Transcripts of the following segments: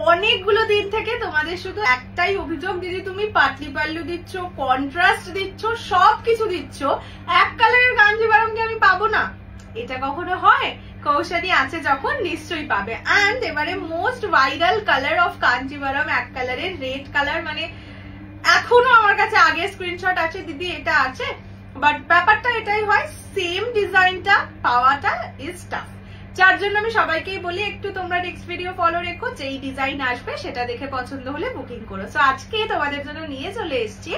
অনেকগুলো দিন থেকে তোমাদের শুধু একটাই অভিযোগ, দিদি তুমি পাতলি পাল্লু দিচ্ছ, কন্ট্রাস্ট দিচ্ছ, সবকিছু দিচ্ছ, এক কালারের কাঞ্জিভারম কি আমি পাবো না? এটা কখনো হয়? কৌশানি আছে যখন নিশ্চয়ই পাবে। এন্ড এবারে most viral colour of Kanjivaram এক কালারের রেড কালার, মানে এখনো আমার কাছে আগে স্ক্রিনশট আছে দিদি এটা আছে, বাট ব্যাপারটা এটাই হয় সেম ডিজাইনটা পাওয়াটা ইজ টাফ। যার জন্য আমি সবাইকেই বলি একটু তোমরা নেক্সট ভিডিও ফলো রেখো, যেই ডিজাইন আসবে সেটা দেখে পছন্দ হলে বুকিং করো। সো আজকে তোমাদের জন্য নিয়ে চলে এসেছি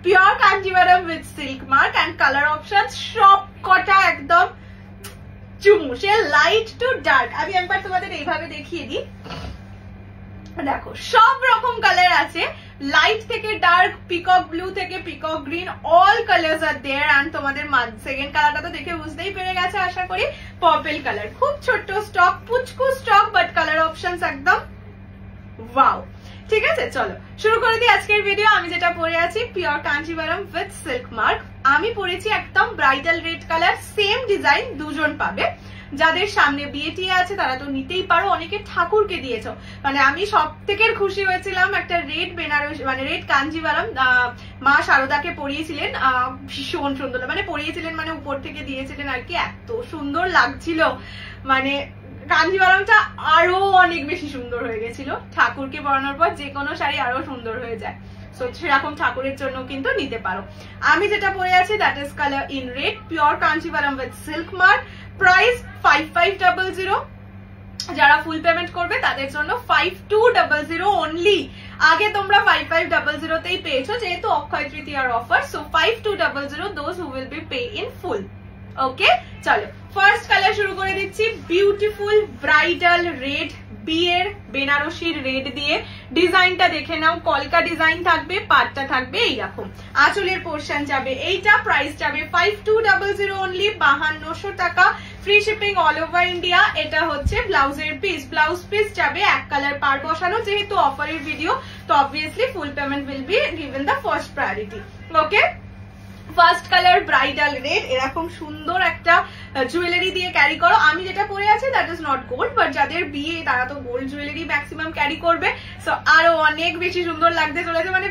pure Kanjeevaram with silk mark and colour option সব কটা একদম চুমু, সে লাইট টু ডার্ক। আমি একবার তোমাদের এইভাবে দেখিয়ে দিই, দেখো সব রকম কালার আছে, লাইট থেকে ডার্ক, পিকক ব্লু থেকে peacock green, all colours are there. And তোমাদের সেকেন্ড কালারটা তো দেখে বুঝতেই পেরে গেছে আশা করি, পার্পল কালার। খুব ছোট্ট স্টক, পুচকু স্টক, বাট কালার অপশনস একদম ওয়াও। ঠিক আছে, চলো শুরু করে দিই আজকের ভিডিও। আমি যেটা পরে আছি pure Kanjeevaram with silk mark, আমি পরেছি একদম bridal red colour, same design দুজন পাবে। যাদের সামনে বিয়ে টিয়ে আছে তারা তো নিতেই পারো, অনেকে ঠাকুরকে দিয়েছো। মানে আমি সব থেকে খুশি হয়েছিলাম একটা রেড বেনারসি মানে রেড কাঞ্জিভারম মা শারদাকে পরিয়েছিলেন, ভীষণ সুন্দর মানে পরিয়েছিলেন মানে উপর থেকে দিয়েছিলেন আর কি, এত সুন্দর লাগছিল। মানে কাঞ্জিভারমটা আরো অনেক বেশি সুন্দর হয়ে গেছিল, ঠাকুরকে পরানোর পর যে কোনো শাড়ি আরো সুন্দর হয়ে যায়। সো সেরকম ঠাকুরের জন্য কিন্তু নিতে পারো। আমি যেটা পরে আছি that is colour in red, pure Kanjeevaram with silk mark, price 5500। যারা ফুল পেমেন্ট করবে তাদের জন্য 5200 অনলি। আগে তোমরা 5500 তেই পেয়েছো যেহেতু অক্ষয় তৃতীয়ার offer. So 5200 those who will be pay in full. Okay, চলো ফার্স্ট কালার শুরু করে দিচ্ছি, বিউটিফুল ব্রাইডাল রেড, বিয়ের বেনারসির রেড দিয়ে। ডিজাইনটা দেখে নাও, কলকা ডিজাইন থাকবে, পাটটা থাকবে এইরকম, আঁচলের পোর্শন যাবে এইটা। প্রাইস যাবে 5200 অনলি, 5200 টাকা, free shipping all over India. এটা হচ্ছে ব্লাউজের পিস, ব্লাউজ পিস যাবে এক কালার পার বসানো, যেহেতু অফারের ভিডিও তো obviously full payment will be given the first priority. Okay, first colour bridal red, এরকম সুন্দর একটা জুয়েলারি দিয়ে ক্যারি করো। আমি যেটা পরে আছি that is not gold, but যাদের বিয়ে তারা তো গোল্ড জুয়েলারি ম্যাক্সিমাম ক্যারি করবে। সো আরো অনেক বেশি সুন্দর লাগতে চলেছে, মানে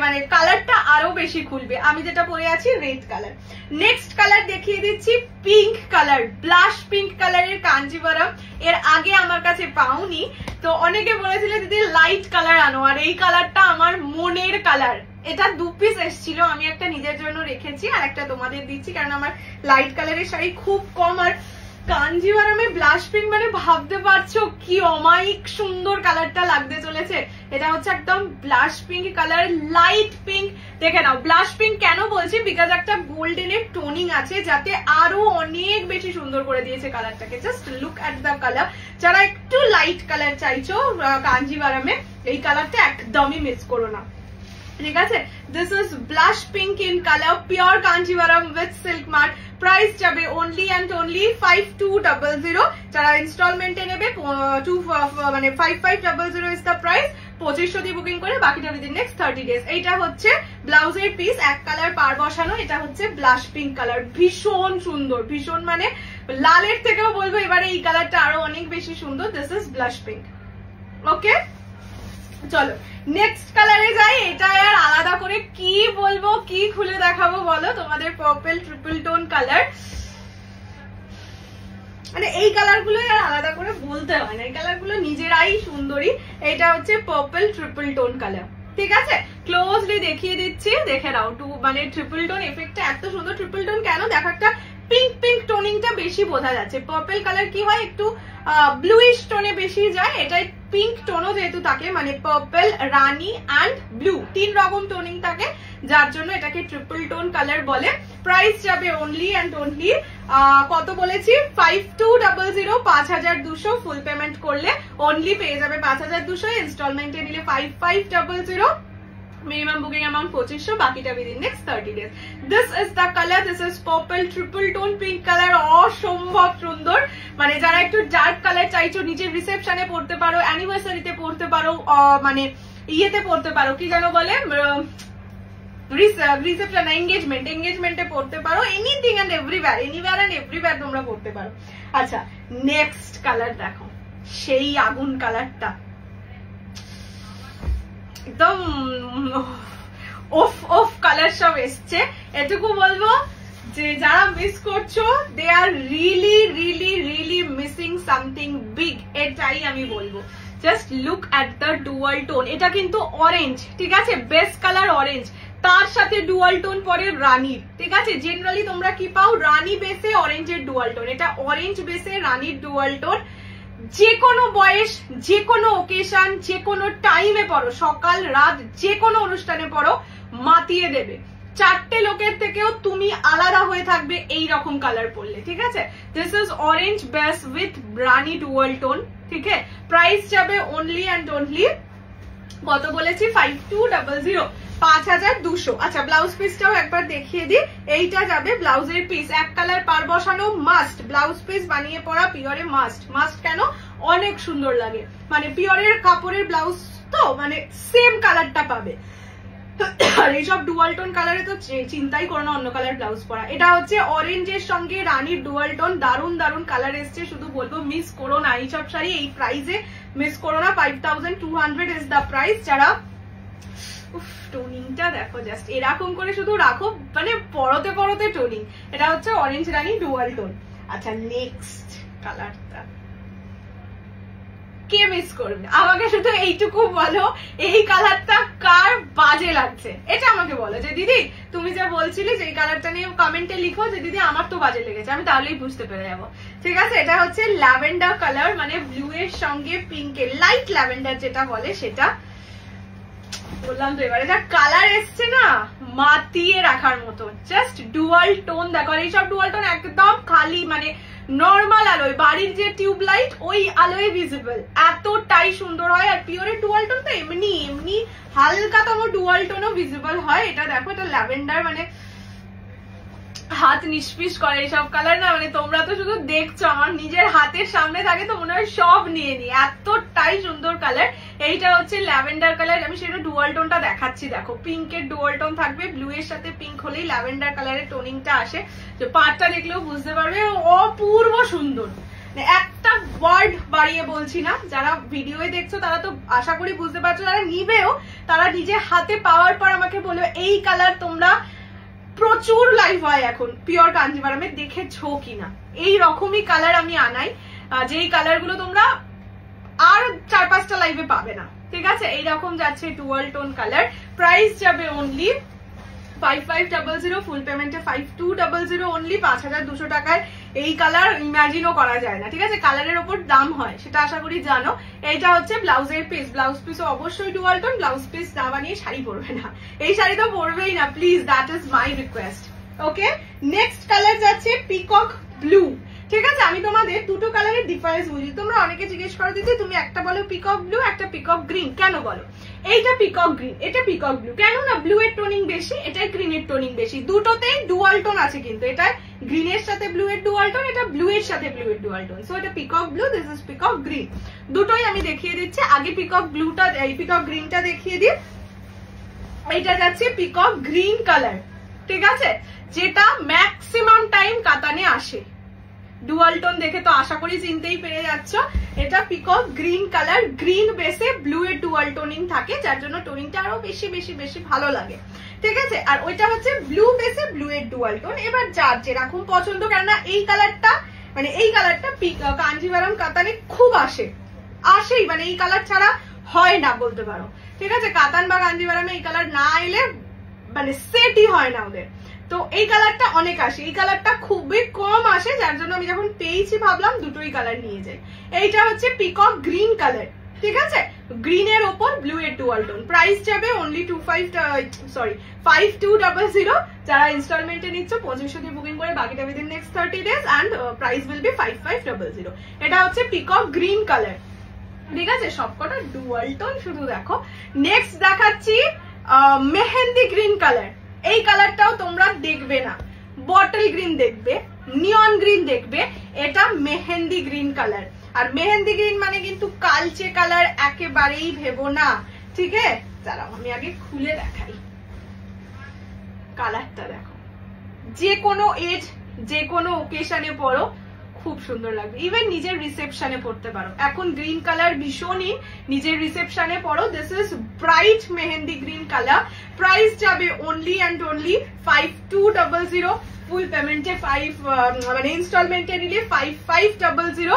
মানে কালারটা আরো বেশি খুলবে। আমি যেটা পরে আছি রেড কালার। নেক্সট কালার দেখিয়ে দিচ্ছি পিঙ্ক কালার, ব্লাশ পিঙ্ক কালারের কাঞ্জিভারম। এর আগে আমার কাছে পাওনি, তো অনেকে বলেছিল দিদি লাইট কালার আনো, আর এই কালারটা আমার মনের কালার। এটা 2 পিস এসেছিল, আমি একটা নিজের জন্য রেখেছি আর একটা তোমাদের দিচ্ছি, কারণ আমার লাইট কালারের শাড়ি খুব কম। আর কাঞ্জিভারমে ব্লাশ পিঙ্ক মানে ভাবতে পারছো কি অমায়িক সুন্দর কালারটা লাগতে চলেছে। এটা হচ্ছে একদম blush pink colour, light pink. দেখে নাও ব্লাশ পিঙ্ক কেন বলছি, বিকজ একটা গোল্ডেনের টোনিং আছে যাতে আরো অনেক বেশি সুন্দর করে দিয়েছে কালারটাকে। Just look at the colour. যারা একটু লাইট কালার চাইছো কাঞ্জিভারমে, এই কালারটা একদমই মিস করো না। ঠিক আছে, this is blush pink in colour, pure Kanjeevaram with silk mark. Price যাবে অনলি অ্যান্ড অনলি 5200। যারা ইনস্টলমেন্টে নেবে মানে 5500 ইজ দ্য প্রাইস। 2500 দিয়ে বুকিং করে বাকিটা উইদিন নেক্সট 30 ডেজ। এইটা হচ্ছে ব্লাউজের পিস, এক কালার পার বসানো। এটা হচ্ছে ব্লাশ পিঙ্ক কালার, ভীষণ সুন্দর, ভীষণ মানে লালের থেকেও বলবো এবারে এই কালারটা আরো অনেক বেশি সুন্দর। This is blush pink. Okay, চলো নেক্সট কালারে যাই। এটা আর আলাদা করে কি বলবো, কি খুলে দেখাবো বলো তোমাদের। পার্পল ট্রিপল টোন কালার, মানে এই কালার গুলো আর আলাদা করে বলতে হয় না, এই কালার গুলো নিজেরাই সুন্দরী। এটা হচ্ছে পার্পল ট্রিপল টোন কালার। ঠিক আছে, ক্লোজলি দেখিয়ে দিচ্ছি, দেখে নাও। মানে ট্রিপল টোন এফেক্টটা এত সুন্দর। ট্রিপল টোন কেন দেখো, একটা পিঙ্ক পিঙ্ক টোনিংটা বেশি বোঝা যাচ্ছে। পার্পল কালার কি হয় একটু ব্লুইশ টোনে বেশি যায়, এটাই পিঙ্ক টোনও যেহেতু থাকে, মানে পার্পল, রানী অ্যান্ড ব্লু 3 রকম টোনিং থাকে, যার জন্য এটাকে ট্রিপল টোন কালার বলে। প্রাইস যাবে অনলি অ্যান্ড অনলি কত বলেছি 5200, 5200 ফুল পেমেন্ট করলে অনলি পেয়ে যাবে 5200, ইনস্টলমেন্টে নিলে 5500। minimum booking amount 2500, বাকিটা within next 30 days. This is the color, this is purple triple tone pink color, অসম্ভব সুন্দর। মানে যারা একটু ডার্ক কালার চাইছো, নিজের রিসেপশনে পড়তে পারো, অ্যানিভার্সারিতে পড়তে পারো, মানে ইয়েতে পড়তে পারো, কি যেন বলে রিসেপশন, এঙ্গেজমেন্টে পড়তে পারো, anything and everywhere, anywhere and everywhere তোমরা পড়তে পারো। আচ্ছা নেক্সট কালার দেখো, সেই আগুন কালারটা, একদম অফ কালার সব এসছে। এটুকু বলবো যে যারা মিস করছো they are really really really missing something big, এটাই আমি বলবো। Just look at the dual tone, এটা কিন্তু অরেঞ্জ, ঠিক আছে, বেস্ট কালার অরেঞ্জ, তার সাথে ডুয়াল টোন পরে রানীর, ঠিক আছে। জেনারেলি তোমরা কি পাও, রানী বেসে অরেঞ্জের ডুয়াল টোন, এটা অরেঞ্জ বেসে রানীর ডুয়াল টোন। যে কোনো বয়স, যে কোনো ওকেশন, যে কোনো টাইমে পড়ো, সকাল রাত যে কোনো অনুষ্ঠানে পড়ো, মাতিয়ে দেবে। 4টে লোকের থেকেও তুমি আলাদা হয়ে থাকবে এই রকম কালার পরলে, ঠিক আছে। This is orange base with Rani dual tone, ঠিক আছে। প্রাইস যাবে অনলি অ্যান্ড অনলি কত বলেছি, 5200, 5200। আচ্ছা, ব্লাউজ পিসটাও একবার দেখিয়ে দিই। এইটা যাবে ব্লাউজের পিস, এক কালার পার বসানো মাস্ট, ব্লাউজ পিস বানিয়ে পরা পিওরে মাস্ট কেন, অনেক সুন্দর লাগে, মানে পিওরের কাপড়ের ব্লাউজ তো মানে সেম কালারটা পাবে। আর এইসব ডুয়াল টোন কালারে তো চিন্তাই করো না অন্য কালার ব্লাউজ পরা। এটা হচ্ছে অরেঞ্জের সঙ্গে রানীর ডুয়াল টোন, দারুন দারুন কালার এসছে। শুধু বলবো মিস করো না এইসব শাড়ি, এই প্রাইসে মিস করো না। 5200 ইজ দ্য প্রাইস। যারা টোনিংটা দেখো, জাস্ট এরকম করে শুধু রাখো, মানে পরতে পরতে টোনিং। এটা হচ্ছে অরেঞ্জ রানী ডুয়াল টোন। আচ্ছা, নেক্সট কালারটা কে মিস করবে, আমাকে শুধু এইটুকু বলো, এই কালারটা কার বাজে লাগছে এটা আমাকে বলো। যে দিদি তুমি যা বলছিলে যে এই কালারটা নিয়ে কমেন্টে লিখো যে দিদি আমার তো বাজে লেগেছে, আমি তাহলেই বুঝতে পেরে যাবো, ঠিক আছে। এটা হচ্ছে ল্যাভেন্ডার কালার, মানে ব্লু এর সঙ্গে পিঙ্কের, লাইট ল্যাভেন্ডার যেটা বলে সেটা বললাম তো। এবারে যা কালার এসছে না, মাতিয়ে রাখার মতো, জাস্ট ডুয়াল টোন দেখো। আর এইসব ডুয়াল টোন একদম খালি মানে নর্মাল আলোয়, বাড়ির যে টিউব লাইট ওই আলোয় ভিজিবল, এতটাই সুন্দর হয়। আর পিওরের ডুয়াল টোন তো এমনি এমনি হালকাতম ডুয়াল টোনও ভিজিবল হয়। এটা দেখো, এটা ল্যাভেন্ডার, মানে হাত নিষ্পিস করে এইসব কালার না, মানে তোমরা তো শুধু দেখছো, আমার নিজের হাতের সামনে থাকে তো মনে হয় সব নিয়ে নি, এতটাই সুন্দর কালার। এইটা হচ্ছে ল্যাভেন্ডার কালার, আমি সেটা ডুয়াল টোনটা দেখাচ্ছি। দেখো, পিঙ্কের ডুয়াল টোন থাকবে, ব্লু এর সাথে পিঙ্ক হলেই ল্যাভেন্ডার কালারের টোনিংটা আসে। তো পার্টটা দেখলেও বুঝতে পারবে, অপূর্ব সুন্দর। একটা ওয়ার্ড বাড়িয়ে বলছি না, যারা ভিডিওয়ে দেখছো তারা তো আশা করি বুঝতে পারছো, যারা নিবেও তারা নিজে হাতে পাওয়ার পর আমাকে বলো এই কালার তোমরা প্রচুর লাইভ হয় এখন পিওর কাঞ্জিভারামে, দেখেছো কিনা। এই রকমই কালার আমি আনাই, যেই কালার গুলো তোমরা আর 4-5টা লাইভে পাবে না, ঠিক আছে। এইরকম যাচ্ছে ডুয়াল টোন কালার। প্রাইস যাবে অনলি 5500, ফুল পেমেন্টে 5200 অনলি, 5200 টাকায় এই কালার ইমাজিনও করা যায় না, ঠিক আছে। কালারের ওপর দাম হয় সেটা আশা করি জানো। এইটা হচ্ছে ব্লাউজের পিস, ব্লাউজ পিসও অবশ্যই ডুয়াল টোন, ব্লাউজ পিস না বানিয়ে শাড়ি পরবে না, এই শাড়ি তো পরবেই না please, that is my request. Okay, next colour যাচ্ছে পিকক ব্লু, ঠিক আছে। আমি তোমাদের দুটো কালারের ডিফারেন্স বুঝি। তোমরা অনেকে জিজ্ঞেস করো দিদি তুমি একটা বলো পিকক ব্লু, একটা পিকক গ্রিন, কেন বলো? এইটা পিকক গ্রিন, এটা পিকক ব্লু, কেন না ব্লু এর টোনিং বেশি, এটা গ্রিনের টোনিং বেশি, দুটোতেই ডুয়াল টোন আছে, কিন্তু এটা গ্রিনের সাথে ব্লু এর ডুয়াল টোন, এটা ব্লু এর সাথে ব্লু এর ডুয়াল টোন। সো এটা peacock blue, this is peacock green. দুটোই আমি দেখিয়ে দিচ্ছি। আগে পিকক ব্লুটা, এই পিকক গ্রিনটা দেখিয়ে দিই। এইটা যাচ্ছে পিকক গ্রিন কালার, ঠিক আছে, যেটা ম্যাক্সিমাম টাইম কাতানে আসে। ডুয়াল টোন দেখে তো আশা করি চিনতেই পেরে যাচ্ছ। এটা পিকক গ্রিন কালার, গ্রিন বেসে ব্লু এর ডুয়াল টোনিং থাকে, যার জন্য টোনিংটা আরো বেশি বেশি বেশি ভালো লাগে, ঠিক আছে। আর ওইটা হচ্ছে ব্লু বেসে ব্লু এর ডুয়াল টোন। এবার যার যেরকম পছন্দ, কেননা এই কালারটা মানে এই কালারটা কাঞ্জিভারাম কাতানে খুব আসেই, মানে এই কালার ছাড়া হয় না বলতে পারো, ঠিক আছে। কাতান বা কাঞ্জিভারামে এই কালার না এলে মানে সেটই হয় না ওদের। তো এই কালারটা অনেক আসে, এই কালারটা খুবই কম আসে, যার জন্য আমি যখন পেয়েছি ভাবলাম দুটোই কালার নিয়ে যাই। এইটা হচ্ছে পিকক গ্রিন কালার, ঠিক আছে, গ্রিনের ওপর ব্লু এর ডুয়াল টোন। প্রাইস যাবে অনলি 5200। যারা ইনস্টলমেন্টে নিচ্ছ 2500 দিয়ে বুকিং করে, বাকিটা within next 30 days, and price will be 5500। এটা হচ্ছে পিকক গ্রিন কালার, ঠিক আছে। সবকটা ডুয়াল টোন, শুধু দেখো। নেক্সট দেখাচ্ছি মেহেন্দি গ্রিন কালার। এই কালারটাও তোমরা দেখবে না, বটল গ্রিন দেখবে, নিয়ন গ্রিন দেখবে, এটা মেহেন্দি গ্রিন কালার। আর মেহেন্দি গ্রিন মানে কিন্তু কালচে কালার একেবারেই ভেবো না, ঠিক আছে। দাঁড়াও আমি আগে খুলে দেখাই, কালারটা দেখো, যে কোনো এজ যে কোনো ওকেশনে পরো, খুব সুন্দর লাগবে, ইভেন নিজের রিসেপশনে পড়তে পারো। এখন গ্রিন কালার ভীষণই, নিজের রিসেপশনে পড়ো। This is bright mehndi green colour. Price যাবে অনলি অ্যান্ড অনলি 5200, ফুল পেমেন্টে 5 মানে ইনস্টলমেন্টে নিলে 5500,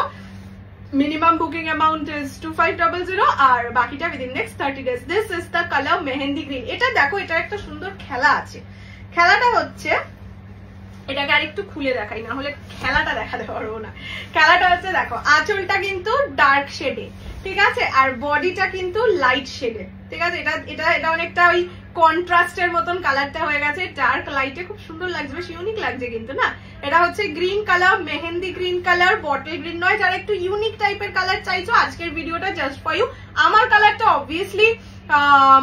minimum booking amount is 2500 আর বাকিটা within next 30 days. This is the color mehndi green. এটা দেখো, এটা একটা সুন্দর খেলা আছে। খেলাটা হচ্ছে, এটাকে আরেকটু খুলে দেখাই, না হলে খেলাটা দেখাতে পারবো না। খেলাটা হচ্ছে দেখো, আঁচলটা কিন্তু ডার্ক শেডে, ঠিক আছে, আর বডিটা কিন্তু লাইট শেডে, ঠিক আছে। এটা এটা এটা অনেকটা ওই কন্ট্রাস্টের মতন কালারটা হয়ে গেছে, ডার্ক লাইটে খুব সুন্দর লাগছে, বেশ ইউনিক লাগছে কিন্তু না। এটা হচ্ছে green colour, mehndi green colour, bottle green নয়। যারা একটু ইউনিক টাইপের কালার চাইছো, আজকের ভিডিওটা জাস্ট ফর ইউ। আমার কালারটা অবভিয়াসলি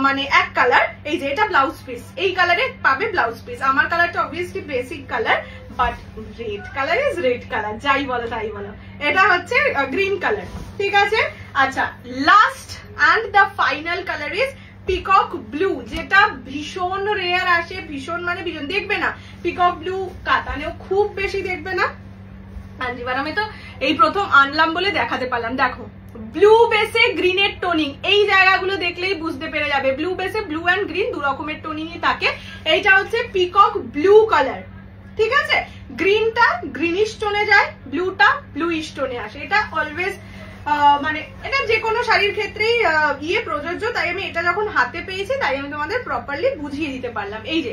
মানে এক কালার, এই যে এটা ব্লাউজ পিস, এই কালারে পাবে ব্লাউজ পিস। আমার কালারটা obviously basic colour, but red colour is red colour, যাই বলো তাই বলো। এটা হচ্ছে গ্রিন কালার, ঠিক আছে। আচ্ছা, last and the final colour is peacock blue, যেটা ভীষণ রেয়ার আসে, ভীষণ মানে ভীষণ দেখবে না। পিকক ব্লু কাতানেও খুব বেশি দেখবে না, কাঞ্জিভারামে তো এই প্রথম আনলাম বলে দেখাতে পারলাম। দেখো, ব্লু বেসে গ্রিনের টোনিং, এই জায়গাগুলো দেখলেই বুঝতে পেরে যাবে। ব্লু বেসে ব্লু অ্যান্ড গ্রিন দু রকমের টোনিংই থাকে। এইটা হচ্ছে পিকক ব্লু কালার, ঠিক আছে। গ্রিনটা গ্রিনিশ টোনে যায়, ব্লুটা ব্লুইশ টোনে আসে। এটা অলওয়েজ মানে এটা যে কোনো শাড়ির ক্ষেত্রেই প্রযোজ্য, তাই আমি এটা যখন হাতে পেয়েছি তাই আমি তোমাদের প্রপারলি বুঝিয়ে দিতে পারলাম। এই যে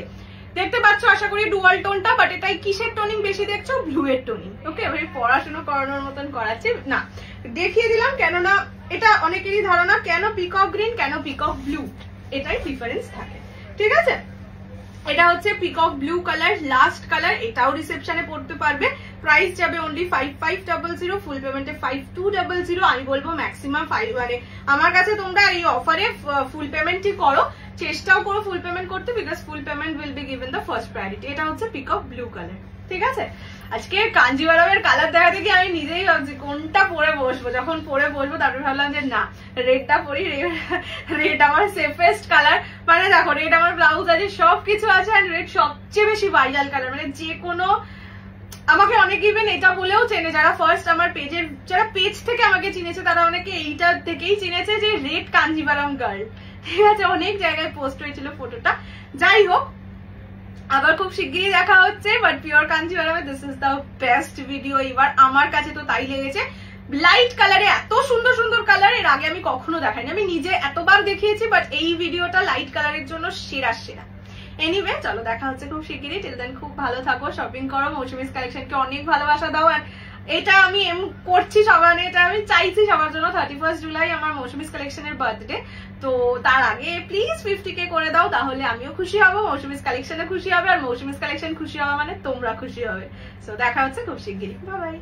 দেখতে পাচ্ছ আশা করি ডুয়াল টোনটা, বাট এটাই কিসের টোনিং বেশি দেখছো? ব্লু এর টোনিং। ওকে, এবার পড়াশোনা করানোর মতন করাচ্ছে না, দেখিয়ে দিলাম, কেননা এটা অনেকেরই ধারণা কেন পিকক গ্রিন কেন পিকক ব্লু, এটাই ডিফারেন্স থাকে, ঠিক আছে। এটা হচ্ছে peacock blue colour, last colour, এটাও রিসেপশনে পড়তে পারবে। প্রাইস যাবে অনলি 5500, ফুল পেমেন্টে 5200। আমি বলবো ম্যাক্সিমাম 5, মানে আমার কাছে তোমরা এই অফারে ফুল পেমেন্টই করো, চেষ্টাও করো ফুল পেমেন্ট করতে, because full payment will be given the first priority. এটা হচ্ছে পিকক ব্লু কালার, ঠিক আছে। আজকে কাঞ্জিভারামের কালার দেখা দেখি আমি নিজেই ভাবছি কোনটা পরে বসবো। যখন পরে বসবো তারপরে ভাবলাম যে না, রেডটা পরি, রেড আমার সেফেস্ট কালার। মানে দেখো, রেড আমার ব্লাউজ আছে, সবকিছু আছে, আর রেড সবচেয়ে বেশি ভাইরাল কালার। মানে যে কোনো, আমাকে অনেকে ইভেন এটা বলেও চেনে, যারা ফার্স্ট আমার পেজের, যারা পেজ থেকে আমাকে চিনেছে, তারা অনেকে এইটা থেকেই চিনেছে যে রেড কাঞ্জিভারাম গার্ল, ঠিক আছে। অনেক জায়গায় পোস্ট হয়েছিল ফটোটা। যাই হোক, আবার খুব শিগগিরই দেখা হচ্ছে, বাট পিওর কাঞ্জিভারামে this is the best video এবার আমার কাছে তো তাই লেগেছে। লাইট কালারে এত সুন্দর সুন্দর কালার এর আগে আমি কখনো দেখাইনি, আমি নিজে এতবার দেখিয়েছি, বাট এই ভিডিওটা লাইট কালারের জন্য সেরা সেরা। এনিওয়ে, চলো দেখা হচ্ছে খুব শিগগিরই। টিল দেন খুব ভালো থাকো, শপিং করো, মৌসুমিস কালেকশনকে অনেক ভালোবাসা দাও। আর এটা আমি করছি সবার, এটা আমি চাইছি সবার জন্য। 31 জুলাই আমার মৌসুমিস কালেকশনের বার্থডে, তো তার আগে প্লিজ 50K করে দাও, তাহলে আমিও খুশি হবো, মৌসুমিস কালেকশনে খুশি হবে, আর মৌসুমিস কালেকশন খুশি হওয়া মানে তোমরা খুশি হবে। সো দেখা হচ্ছে খুব শিগগিরই, বাই বাই।